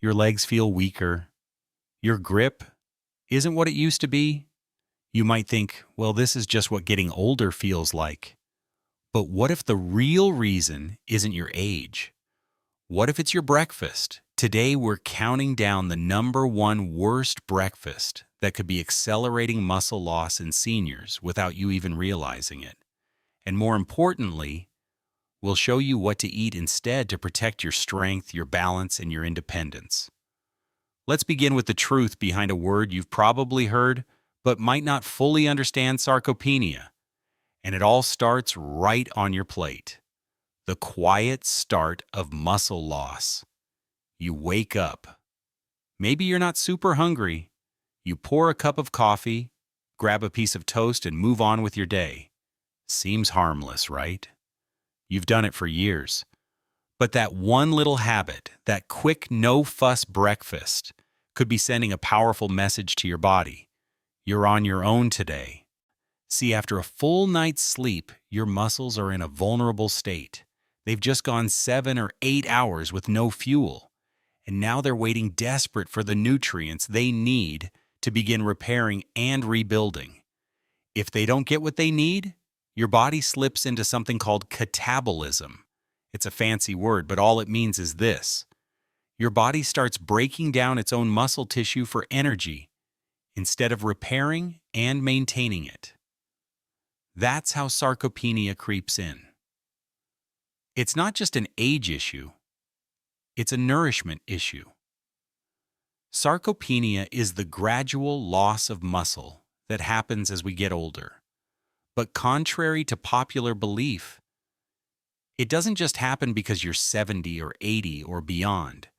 Your legs feel weaker. Your grip isn't what it used to be. You might think, well, this is just what getting older feels like. But what if the real reason isn't your age? What if it's your breakfast? Today, we're counting down the number one worst breakfast that could be accelerating muscle loss in seniors without you even realizing it. And more importantly, we'll show you what to eat instead to protect your strength, your balance, and your independence. Let's begin with the truth behind a word you've probably heard, but might not fully understand: sarcopenia. And it all starts right on your plate. The quiet start of muscle loss. You wake up. Maybe you're not super hungry. You pour a cup of coffee, grab a piece of toast, and move on with your day. Seems harmless, right? You've done it for years. But that one little habit, that quick, no-fuss breakfast, could be sending a powerful message to your body. You're on your own today. See, after a full night's sleep, your muscles are in a vulnerable state. They've just gone 7 or 8 hours with no fuel, and now they're waiting desperate for the nutrients they need to begin repairing and rebuilding. If they don't get what they need, your body slips into something called catabolism. It's a fancy word, but all it means is this: your body starts breaking down its own muscle tissue for energy instead of repairing and maintaining it. That's how sarcopenia creeps in. It's not just an age issue, it's a nourishment issue. Sarcopenia is the gradual loss of muscle that happens as we get older. But contrary to popular belief, it doesn't just happen because you're 70 or 80 or beyond.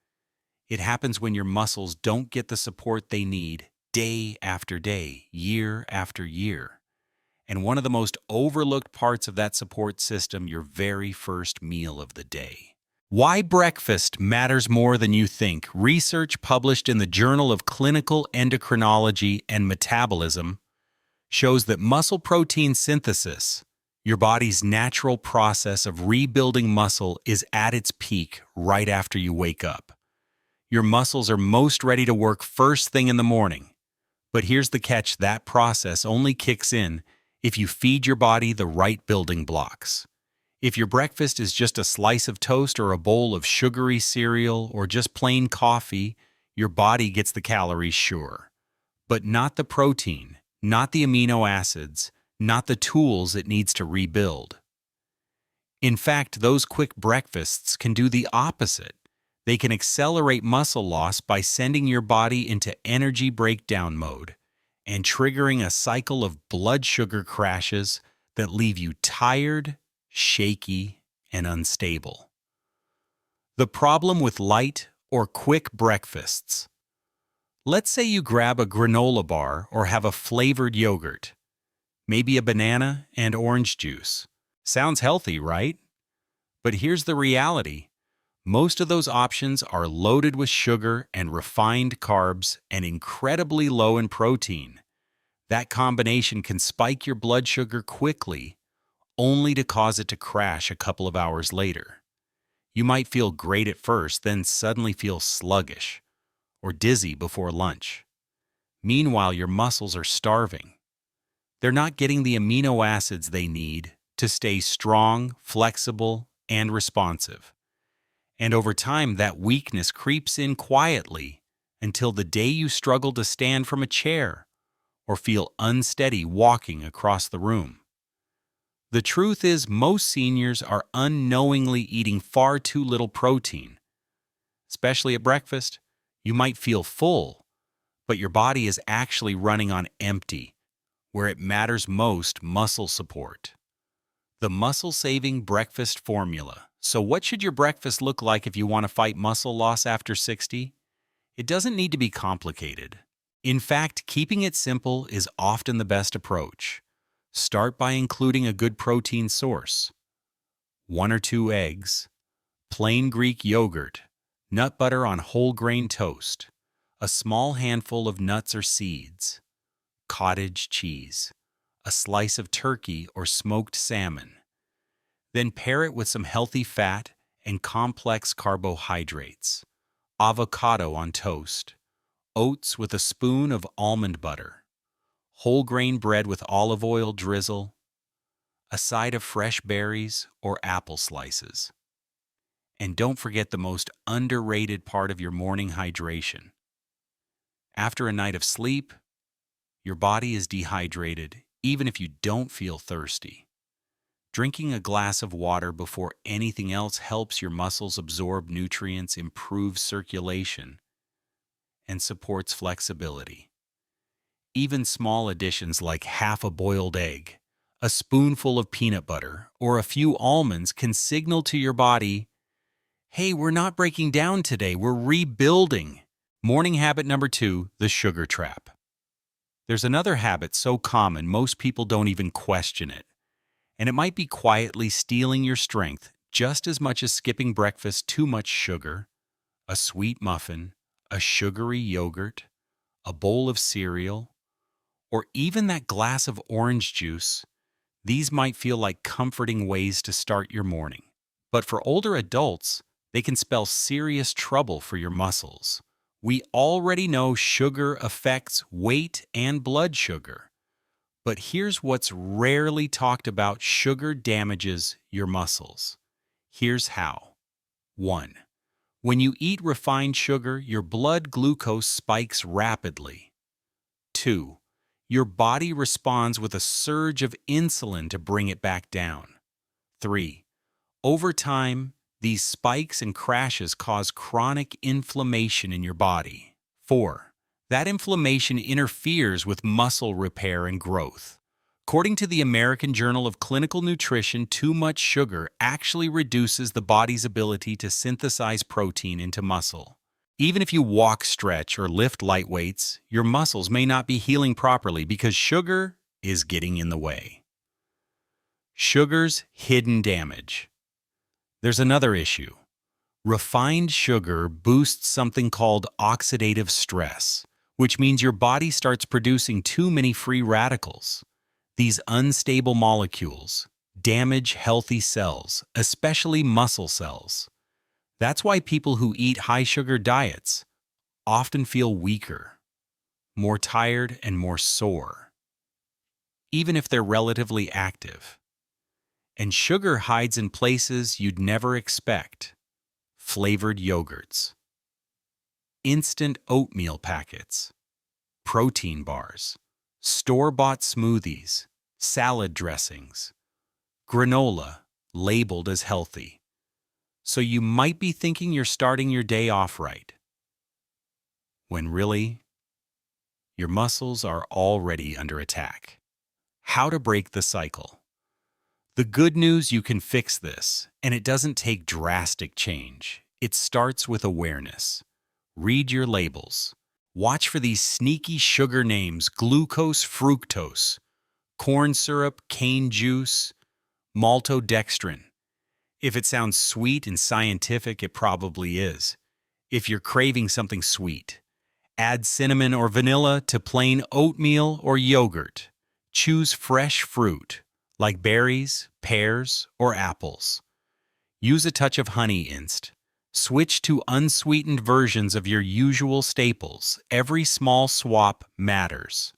It happens when your muscles don't get the support they need day after day, year after year. And one of the most overlooked parts of that support system, your very first meal of the day. Why breakfast matters more than you think. Research published in the Journal of Clinical Endocrinology and Metabolism shows that muscle protein synthesis, your body's natural process of rebuilding muscle, is at its peak right after you wake up. Your muscles are most ready to work first thing in the morning. But here's the catch: that process only kicks in if you feed your body the right building blocks. If your breakfast is just a slice of toast or a bowl of sugary cereal or just plain coffee, your body gets the calories, sure, but not the protein, not the amino acids, not the tools it needs to rebuild. In fact, those quick breakfasts can do the opposite. They can accelerate muscle loss by sending your body into energy breakdown mode and triggering a cycle of blood sugar crashes that leave you tired, shaky, and unstable. The problem with light or quick breakfasts. Let's say you grab a granola bar or have a flavored yogurt, maybe a banana and orange juice. Sounds healthy, right? But here's the reality. Most of those options are loaded with sugar and refined carbs and incredibly low in protein. That combination can spike your blood sugar quickly, only to cause it to crash a couple of hours later. You might feel great at first, then suddenly feel sluggish or dizzy before lunch. Meanwhile, your muscles are starving. They're not getting the amino acids they need to stay strong, flexible, and responsive. And over time, that weakness creeps in quietly until the day you struggle to stand from a chair or feel unsteady walking across the room. The truth is, most seniors are unknowingly eating far too little protein. Especially at breakfast, you might feel full, but your body is actually running on empty, where it matters most: muscle support. The muscle-saving breakfast formula. So what should your breakfast look like if you want to fight muscle loss after 60? It doesn't need to be complicated. In fact, keeping it simple is often the best approach. Start by including a good protein source: 1 or 2 eggs, plain Greek yogurt, nut butter on whole grain toast, a small handful of nuts or seeds, cottage cheese, a slice of turkey or smoked salmon. Then pair it with some healthy fat and complex carbohydrates: avocado on toast, oats with a spoon of almond butter, whole grain bread with olive oil drizzle, a side of fresh berries or apple slices. And don't forget the most underrated part of your morning hydration. After a night of sleep, your body is dehydrated even if you don't feel thirsty. Drinking a glass of water before anything else helps your muscles absorb nutrients, improves circulation, and supports flexibility. Even small additions like half a boiled egg, a spoonful of peanut butter, or a few almonds can signal to your body, hey, we're not breaking down today, we're rebuilding. Morning habit number 2, the sugar trap. There's another habit so common most people don't even question it, and it might be quietly stealing your strength just as much as skipping breakfast. Too much sugar, a sweet muffin, a sugary yogurt, a bowl of cereal, or even that glass of orange juice. These might feel like comforting ways to start your morning. But for older adults, they can spell serious trouble for your muscles. We already know sugar affects weight and blood sugar. But here's what's rarely talked about: sugar damages your muscles. Here's how. 1. When you eat refined sugar, your blood glucose spikes rapidly. 2. Your body responds with a surge of insulin to bring it back down. 3. Over time, these spikes and crashes cause chronic inflammation in your body. 4. That inflammation interferes with muscle repair and growth. According to the American Journal of Clinical Nutrition, too much sugar actually reduces the body's ability to synthesize protein into muscle. Even if you walk, stretch, or lift light weights, your muscles may not be healing properly because sugar is getting in the way. Sugar's hidden damage. There's another issue. Refined sugar boosts something called oxidative stress, which means your body starts producing too many free radicals. These unstable molecules damage healthy cells, especially muscle cells. That's why people who eat high-sugar diets often feel weaker, more tired, and more sore, even if they're relatively active. And sugar hides in places you'd never expect. Flavored yogurts, instant oatmeal packets, protein bars, store-bought smoothies, salad dressings, granola labeled as healthy. So you might be thinking you're starting your day off right, when really, your muscles are already under attack. How to break the cycle. The good news: you can fix this, and it doesn't take drastic change. It starts with awareness. Read your labels. Watch for these sneaky sugar names: glucose, fructose, corn syrup, cane juice, maltodextrin. If it sounds sweet and scientific, it probably is. If you're craving something sweet, add cinnamon or vanilla to plain oatmeal or yogurt. Choose fresh fruit, like berries, pears, or apples. Use a touch of honey inst. Switch to unsweetened versions of your usual staples. Every small swap matters.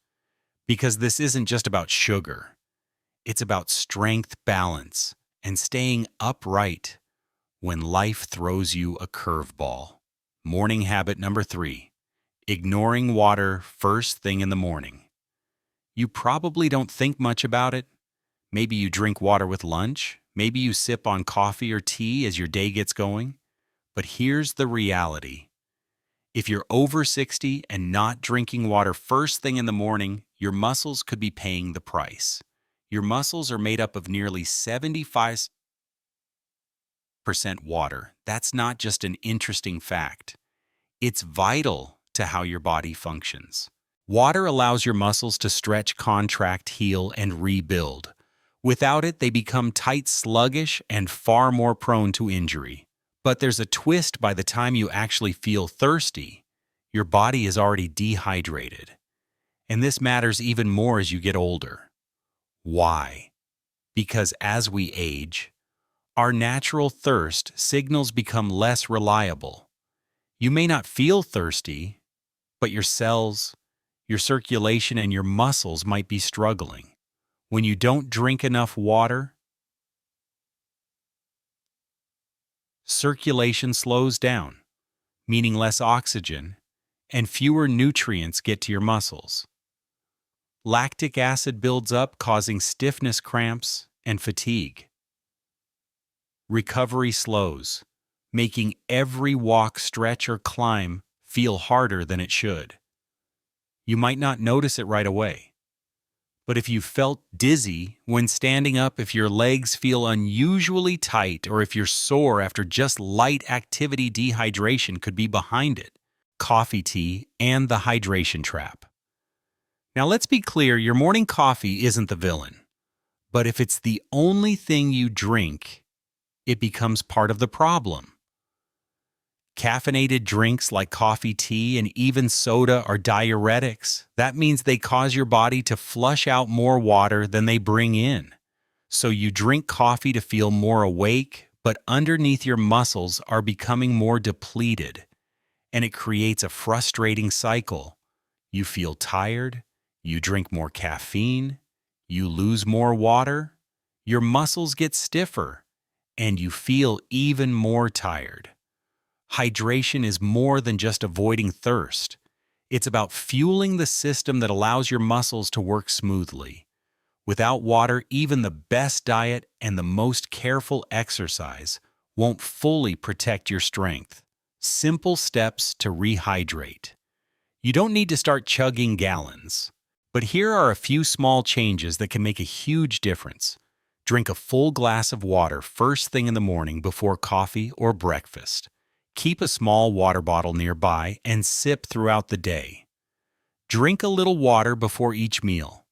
Because this isn't just about sugar. It's about strength, balance, and staying upright when life throws you a curveball. Morning habit number 3. Ignoring water first thing in the morning. You probably don't think much about it. Maybe you drink water with lunch. Maybe you sip on coffee or tea as your day gets going. But here's the reality. If you're over 60 and not drinking water first thing in the morning, your muscles could be paying the price. Your muscles are made up of nearly 75% water. That's not just an interesting fact. It's vital to how your body functions. Water allows your muscles to stretch, contract, heal, and rebuild. Without it, they become tight, sluggish, and far more prone to injury. But there's a twist: by the time you actually feel thirsty, your body is already dehydrated. And this matters even more as you get older. Why? Because as we age, our natural thirst signals become less reliable. You may not feel thirsty, but your cells, your circulation, and your muscles might be struggling. When you don't drink enough water, circulation slows down, meaning less oxygen, and fewer nutrients get to your muscles. Lactic acid builds up, causing stiffness, cramps, and fatigue. Recovery slows, making every walk, stretch, or climb feel harder than it should. You might not notice it right away, but if you felt dizzy when standing up, if your legs feel unusually tight, or if you're sore after just light activity, dehydration could be behind it. Coffee, tea, and the hydration trap. Now let's be clear, your morning coffee isn't the villain. But if it's the only thing you drink, it becomes part of the problem. Caffeinated drinks like coffee, tea, and even soda are diuretics. That means they cause your body to flush out more water than they bring in. So you drink coffee to feel more awake, but underneath your muscles are becoming more depleted. And it creates a frustrating cycle. You feel tired, you drink more caffeine, you lose more water, your muscles get stiffer, and you feel even more tired. Hydration is more than just avoiding thirst. It's about fueling the system that allows your muscles to work smoothly. Without water, even the best diet and the most careful exercise won't fully protect your strength. Simple steps to rehydrate. You don't need to start chugging gallons, but here are a few small changes that can make a huge difference. Drink a full glass of water first thing in the morning before coffee or breakfast. Keep a small water bottle nearby and sip throughout the day. Drink a little water before each meal.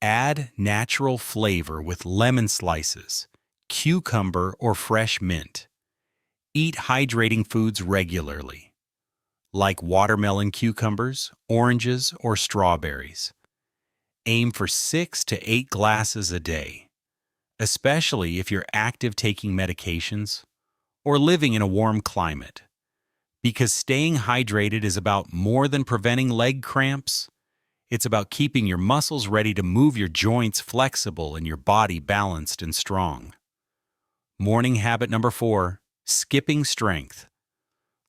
Add natural flavor with lemon slices, cucumber, or fresh mint. Eat hydrating foods regularly, like watermelon, cucumbers, oranges, or strawberries. Aim for 6 to 8 glasses a day, especially if you're active taking medications or living in a warm climate, because staying hydrated is about more than preventing leg cramps. It's about keeping your muscles ready to move, your joints flexible, and your body balanced and strong. Morning habit number 4, skipping strength.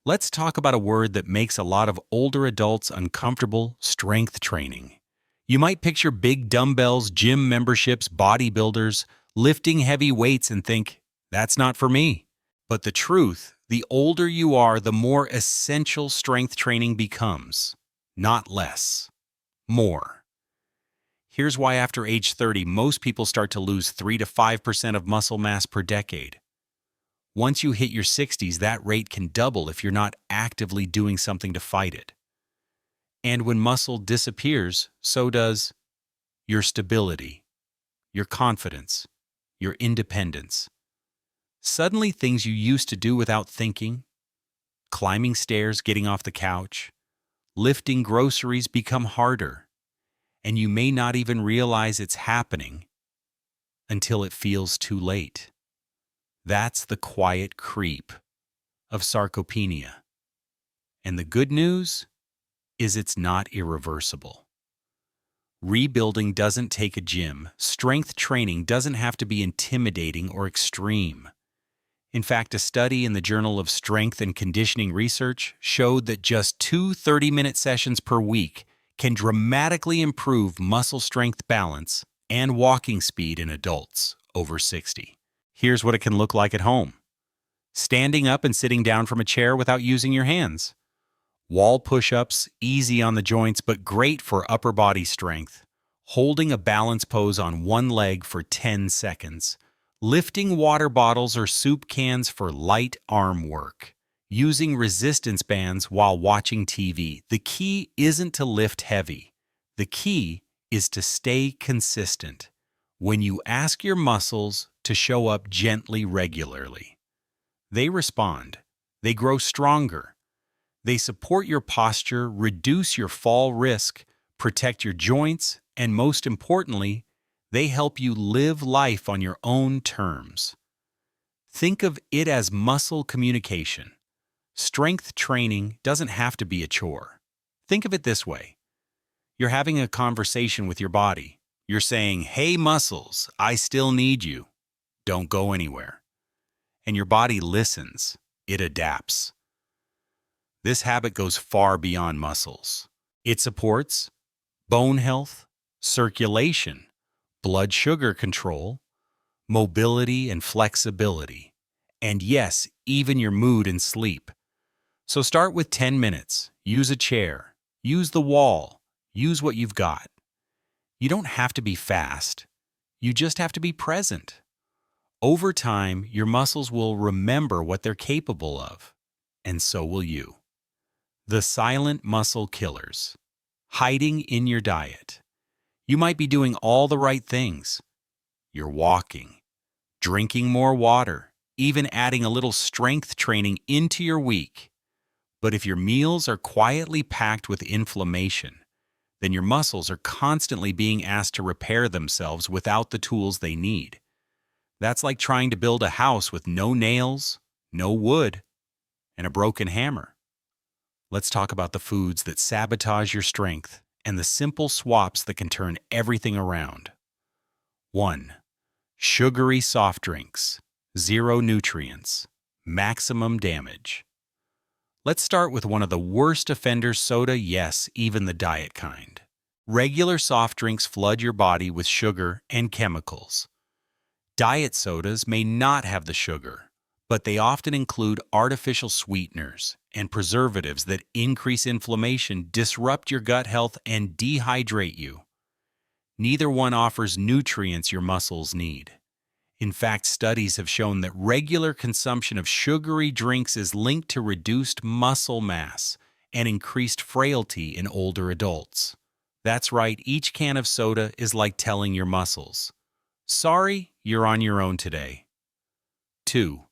Let's talk about a word that makes a lot of older adults uncomfortable: strength training. You might picture big dumbbells, gym memberships, bodybuilders, lifting heavy weights and think, that's not for me. But the truth, the older you are, the more essential strength training becomes. Not less. More. Here's why after age 30, most people start to lose 3 to 5% of muscle mass per decade. Once you hit your 60s, that rate can double if you're not actively doing something to fight it. And when muscle disappears, so does your stability, your confidence, your independence. Suddenly, things you used to do without thinking, climbing stairs, getting off the couch, lifting groceries, become harder, and you may not even realize it's happening until it feels too late. That's the quiet creep of sarcopenia. And the good news is it's not irreversible. Rebuilding doesn't take a gym. Strength training doesn't have to be intimidating or extreme. In fact, a study in the Journal of Strength and Conditioning Research showed that just 2 30-minute sessions per week can dramatically improve muscle strength, balance, and walking speed in adults over 60. Here's what it can look like at home. Standing up and sitting down from a chair without using your hands. Wall push-ups, easy on the joints but great for upper body strength. Holding a balance pose on one leg for 10 seconds. Lifting water bottles or soup cans for light arm work. Using resistance bands while watching TV. The key isn't to lift heavy. The key is to stay consistent. When you ask your muscles to show up gently regularly, they respond. They grow stronger. They support your posture, reduce your fall risk, protect your joints, and most importantly, they help you live life on your own terms. Think of it as muscle communication. Strength training doesn't have to be a chore. Think of it this way. You're having a conversation with your body. You're saying, "Hey muscles, I still need you. Don't go anywhere." And your body listens. It adapts. This habit goes far beyond muscles. It supports bone health, circulation, blood sugar control, mobility and flexibility, and yes, even your mood and sleep. So start with 10 minutes. Use a chair. Use the wall. Use what you've got. You don't have to be fast. You just have to be present. Over time, your muscles will remember what they're capable of, and so will you. The silent muscle killers. Hiding in your diet. You might be doing all the right things. You're walking, drinking more water, even adding a little strength training into your week. But if your meals are quietly packed with inflammation, then your muscles are constantly being asked to repair themselves without the tools they need. That's like trying to build a house with no nails, no wood, and a broken hammer. Let's talk about the foods that sabotage your strength and the simple swaps that can turn everything around. 1. Sugary soft drinks. 0 nutrients. Maximum damage. Let's start with one of the worst offenders: soda, yes, even the diet kind. Regular soft drinks flood your body with sugar and chemicals. Diet sodas may not have the sugar, but they often include artificial sweeteners and preservatives that increase inflammation, disrupt your gut health, and dehydrate you. Neither one offers nutrients your muscles need. In fact, studies have shown that regular consumption of sugary drinks is linked to reduced muscle mass and increased frailty in older adults. That's right, each can of soda is like telling your muscles, "Sorry, you're on your own today." 2.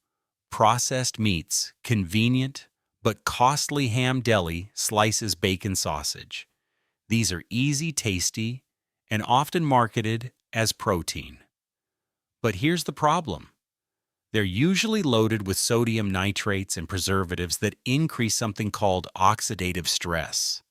Processed meats. Convenient but costly ham deli slices bacon sausage. These are easy, tasty, and often marketed as protein. But here's the problem. They're usually loaded with sodium nitrates and preservatives that increase something called oxidative stress.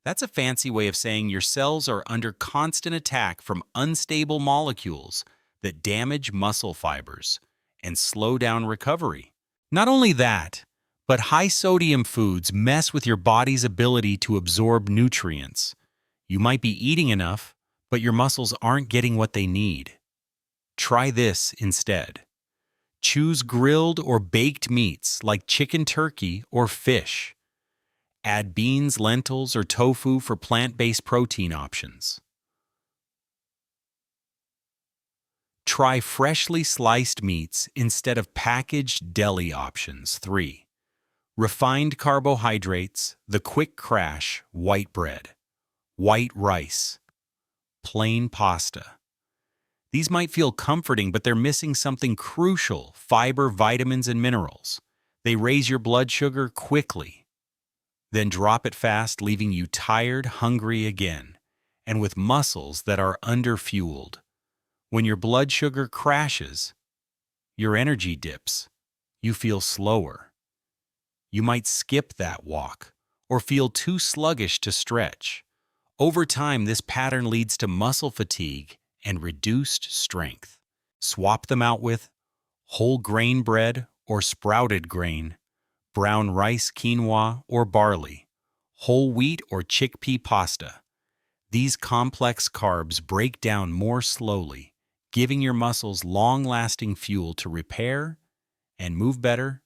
That's a fancy way of saying your cells are under constant attack from unstable molecules that damage muscle fibers and slow down recovery. Not only that, but high-sodium foods mess with your body's ability to absorb nutrients. You might be eating enough, but your muscles aren't getting what they need. Try this instead. Choose grilled or baked meats like chicken, turkey, or fish. Add beans, lentils, or tofu for plant-based protein options. Try freshly sliced meats instead of packaged deli options. 3. Refined carbohydrates, the quick crash: white bread, white rice, plain pasta. These might feel comforting, but they're missing something crucial: fiber, vitamins, and minerals. They raise your blood sugar quickly, then drop it fast, leaving you tired, hungry again, and with muscles that are underfueled. When your blood sugar crashes, your energy dips. You feel slower. You might skip that walk or feel too sluggish to stretch. Over time, this pattern leads to muscle fatigue and reduced strength. Swap them out with whole grain bread or sprouted grain, brown rice, quinoa, or barley, whole wheat or chickpea pasta. These complex carbs break down more slowly, giving your muscles long-lasting fuel to repair and move better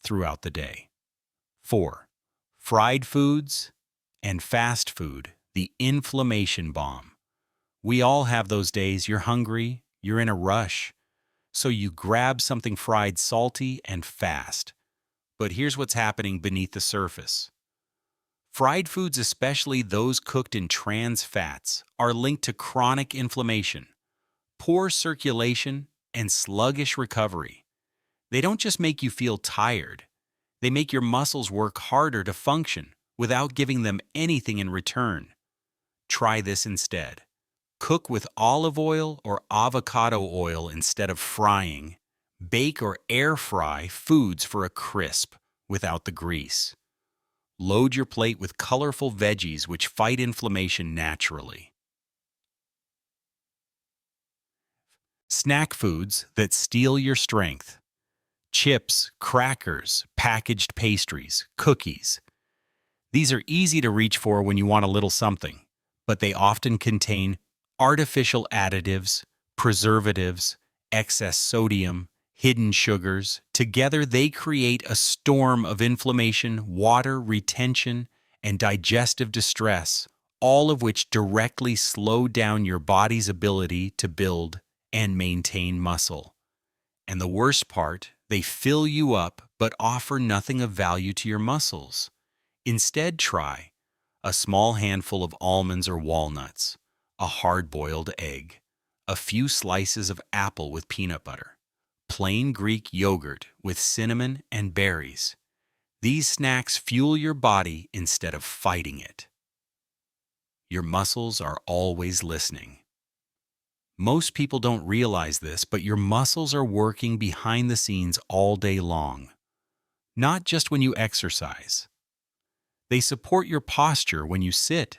throughout the day. 4. Fried foods and fast food, the inflammation bomb. We all have those days. You're hungry, you're in a rush, so you grab something fried, salty, and fast. But here's what's happening beneath the surface. Fried foods, especially those cooked in trans fats, are linked to chronic inflammation, poor circulation, and sluggish recovery. They don't just make you feel tired. They make your muscles work harder to function without giving them anything in return. Try this instead. Cook with olive oil or avocado oil instead of frying. Bake or air fry foods for a crisp, without the grease. Load your plate with colorful veggies which fight inflammation naturally. Snack foods that steal your strength. Chips, crackers, packaged pastries, cookies. These are easy to reach for when you want a little something, but they often contain artificial additives, preservatives, excess sodium, hidden sugars. Together, they create a storm of inflammation, water retention, and digestive distress, all of which directly slow down your body's ability to build and maintain muscle. And the worst part, they fill you up but offer nothing of value to your muscles. Instead, try a small handful of almonds or walnuts, a hard-boiled egg, a few slices of apple with peanut butter, plain Greek yogurt with cinnamon and berries. These snacks fuel your body instead of fighting it. Your muscles are always listening. Most people don't realize this, but your muscles are working behind the scenes all day long, not just when you exercise. They support your posture when you sit.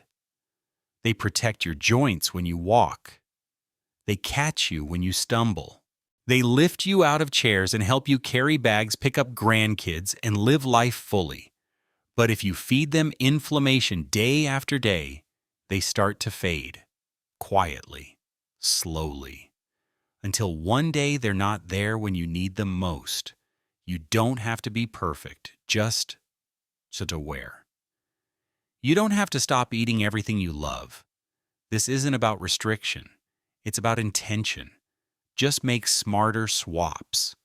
They protect your joints when you walk. They catch you when you stumble. They lift you out of chairs and help you carry bags, pick up grandkids, and live life fully. But if you feed them inflammation day after day, they start to fade, quietly, slowly, until one day they're not there when you need them most. You don't have to be perfect, just aware. You don't have to stop eating everything you love. This isn't about restriction. It's about intention. Just make smarter swaps.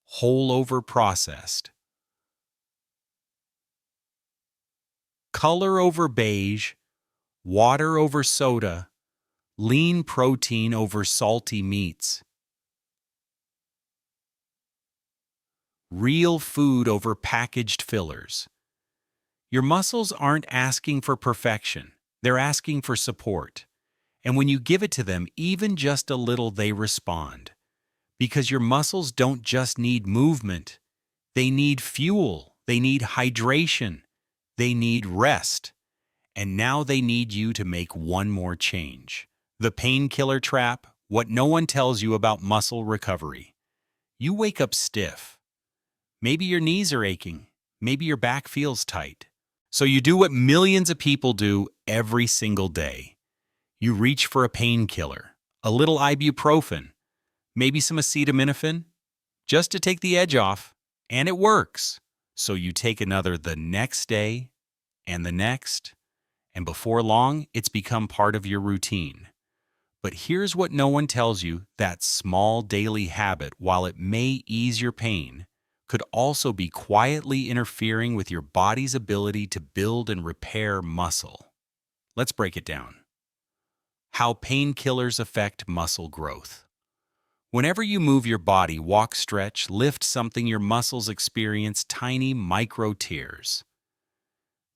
Whole over processed. Color over beige. Water over soda. Lean protein over salty meats. Real food over packaged fillers. Your muscles aren't asking for perfection. They're asking for support. And when you give it to them, even just a little, they respond. Because your muscles don't just need movement. They need fuel. They need hydration. They need rest. And now they need you to make one more change. The painkiller trap, what no one tells you about muscle recovery. You wake up stiff. Maybe your knees are aching. Maybe your back feels tight. So you do what millions of people do every single day. You reach for a painkiller, a little ibuprofen, maybe some acetaminophen, just to take the edge off, and it works. So you take another the next day, and the next, and before long, it's become part of your routine. But here's what no one tells you: that small daily habit, while it may ease your pain, could also be quietly interfering with your body's ability to build and repair muscle. Let's break it down. How painkillers affect muscle growth. Whenever you move your body, walk, stretch, lift something, your muscles experience tiny micro tears.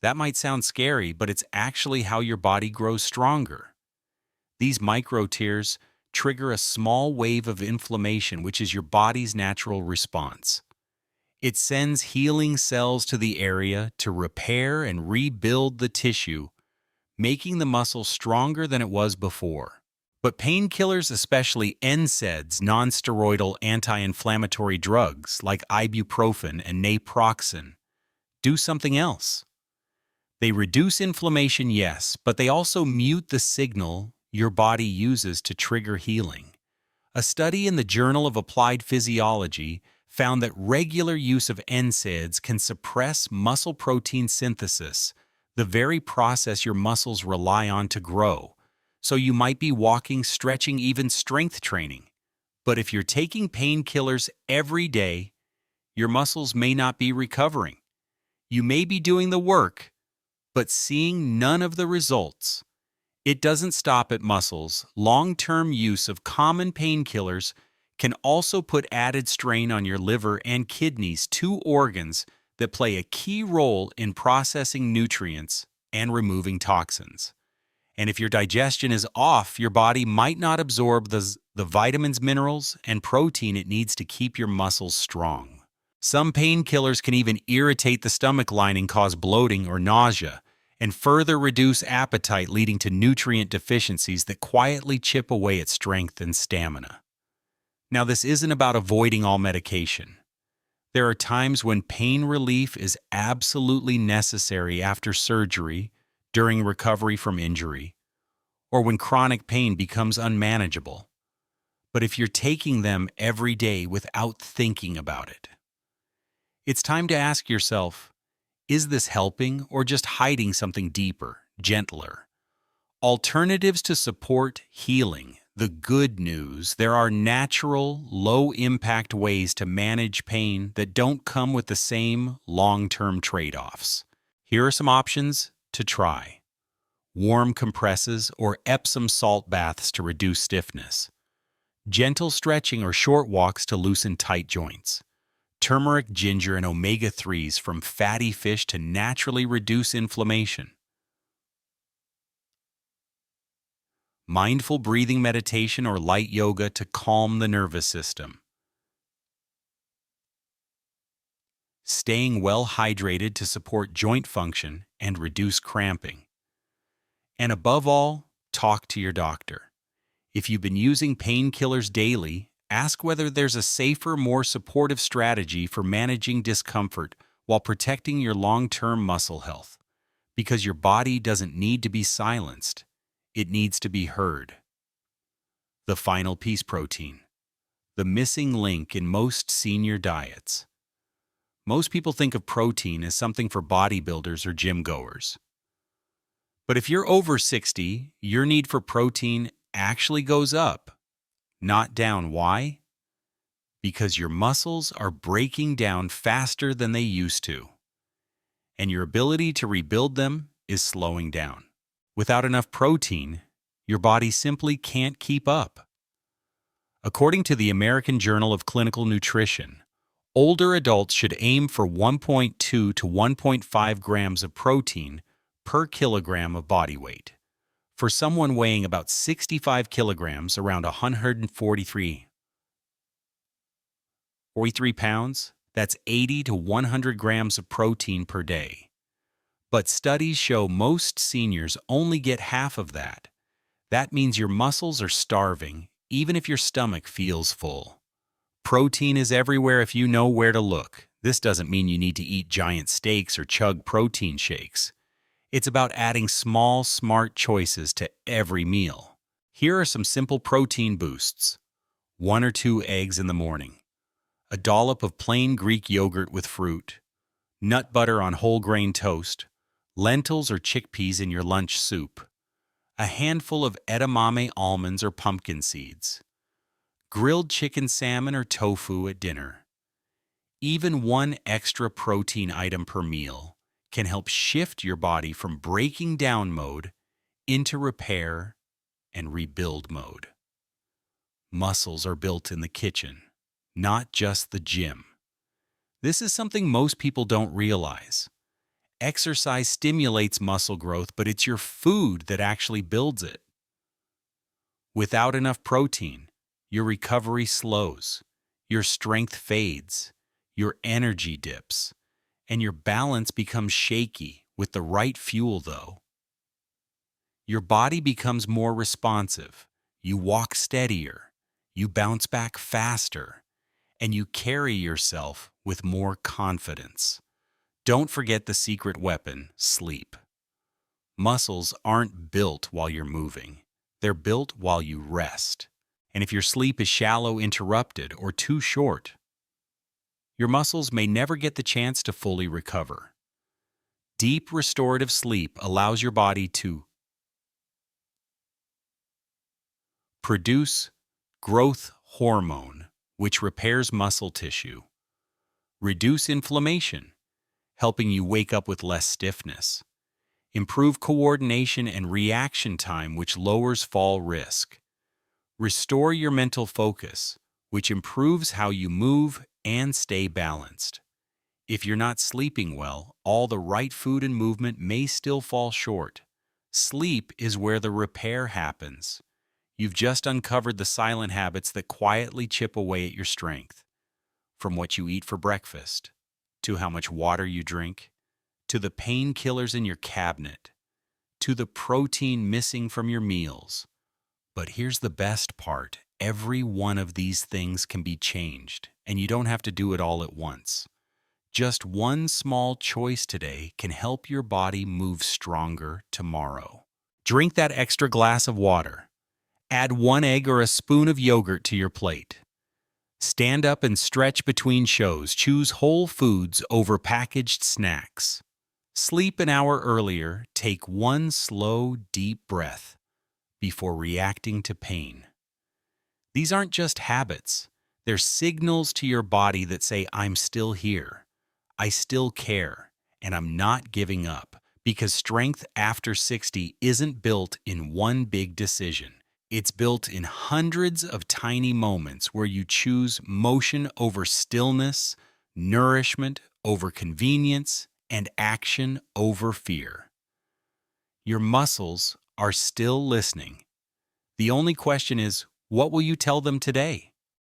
That might sound scary, but it's actually how your body grows stronger. These micro tears trigger a small wave of inflammation, which is your body's natural response. It sends healing cells to the area to repair and rebuild the tissue, making the muscle stronger than it was before. But painkillers, especially NSAIDs, non-steroidal anti-inflammatory drugs like ibuprofen and naproxen, do something else. They reduce inflammation, yes, but they also mute the signal your body uses to trigger healing. A study in the Journal of Applied Physiology found that regular use of NSAIDs can suppress muscle protein synthesis, the very process your muscles rely on to grow. So you might be walking, stretching, even strength training. But if you're taking painkillers every day, your muscles may not be recovering. You may be doing the work, but seeing none of the results. It doesn't stop at muscles. Long-term use of common painkillers can also put added strain on your liver and kidneys, two organs that play a key role in processing nutrients and removing toxins. And if your digestion is off, your body might not absorb the vitamins, minerals, and protein it needs to keep your muscles strong. Some painkillers can even irritate the stomach lining, cause bloating or nausea, and further reduce appetite, leading to nutrient deficiencies that quietly chip away at strength and stamina. Now, this isn't about avoiding all medication. There are times when pain relief is absolutely necessary after surgery, during recovery from injury, or when chronic pain becomes unmanageable. But if you're taking them every day without thinking about it, it's time to ask yourself, is this helping or just hiding something deeper, gentler? Alternatives to support healing. The good news, there are natural, low-impact ways to manage pain that don't come with the same long-term trade-offs. Here are some options to try. Warm compresses or Epsom salt baths to reduce stiffness. Gentle stretching or short walks to loosen tight joints. Turmeric, ginger, and omega-3s from fatty fish to naturally reduce inflammation. Mindful breathing meditation or light yoga to calm the nervous system. Staying well hydrated to support joint function and reduce cramping. And above all, talk to your doctor. If you've been using painkillers daily, ask whether there's a safer, more supportive strategy for managing discomfort while protecting your long-term muscle health. Because your body doesn't need to be silenced. It needs to be heard. The final piece: protein. The missing link in most senior diets. Most people think of protein as something for bodybuilders or gym goers. But if you're over 60, your need for protein actually goes up, not down. Why? Because your muscles are breaking down faster than they used to, and your ability to rebuild them is slowing down. Without enough protein, your body simply can't keep up. According to the American Journal of Clinical Nutrition, older adults should aim for 1.2 to 1.5 grams of protein per kilogram of body weight. For someone weighing about 65 kilograms, around 143 pounds, that's 80 to 100 grams of protein per day. But studies show most seniors only get half of that. That means your muscles are starving, even if your stomach feels full. Protein is everywhere if you know where to look. This doesn't mean you need to eat giant steaks or chug protein shakes. It's about adding small, smart choices to every meal. Here are some simple protein boosts. 1 or 2 eggs in the morning. A dollop of plain Greek yogurt with fruit. Nut butter on whole grain toast. Lentils or chickpeas in your lunch soup. A handful of edamame almonds or pumpkin seeds. Grilled chicken, salmon, or tofu at dinner. Even one extra protein item per meal can help shift your body from breaking down mode into repair and rebuild mode. Muscles are built in the kitchen, not just the gym. This is something most people don't realize. Exercise stimulates muscle growth, but it's your food that actually builds it. Without enough protein, your recovery slows, your strength fades, your energy dips, and your balance becomes shaky. With the right fuel, though, your body becomes more responsive, you walk steadier, you bounce back faster, and you carry yourself with more confidence. Don't forget the secret weapon: sleep. Muscles aren't built while you're moving. They're built while you rest. And if your sleep is shallow, interrupted, or too short, your muscles may never get the chance to fully recover. Deep restorative sleep allows your body to produce growth hormone, which repairs muscle tissue, reduce inflammation, helping you wake up with less stiffness, improve coordination and reaction time, which lowers fall risk, restore your mental focus, which improves how you move and stay balanced. If you're not sleeping well, all the right food and movement may still fall short. Sleep is where the repair happens. You've just uncovered the silent habits that quietly chip away at your strength. from what you eat for breakfast, to how much water you drink, to the painkillers in your cabinet, to the protein missing from your meals. But here's the best part. Every one of these things can be changed, and you don't have to do it all at once. Just one small choice today can help your body move stronger tomorrow. Drink that extra glass of water. Add 1 egg or a spoon of yogurt to your plate. Stand up and stretch between shows. Choose whole foods over packaged snacks. Sleep an hour earlier. Take one slow, deep breath before reacting to pain. These aren't just habits. They're signals to your body that say, I'm still here, I still care, and I'm not giving up. Because strength after 60 isn't built in one big decision. It's built in hundreds of tiny moments where you choose motion over stillness, nourishment over convenience, and action over fear. Your muscles are still listening. The only question is, what will you tell them today?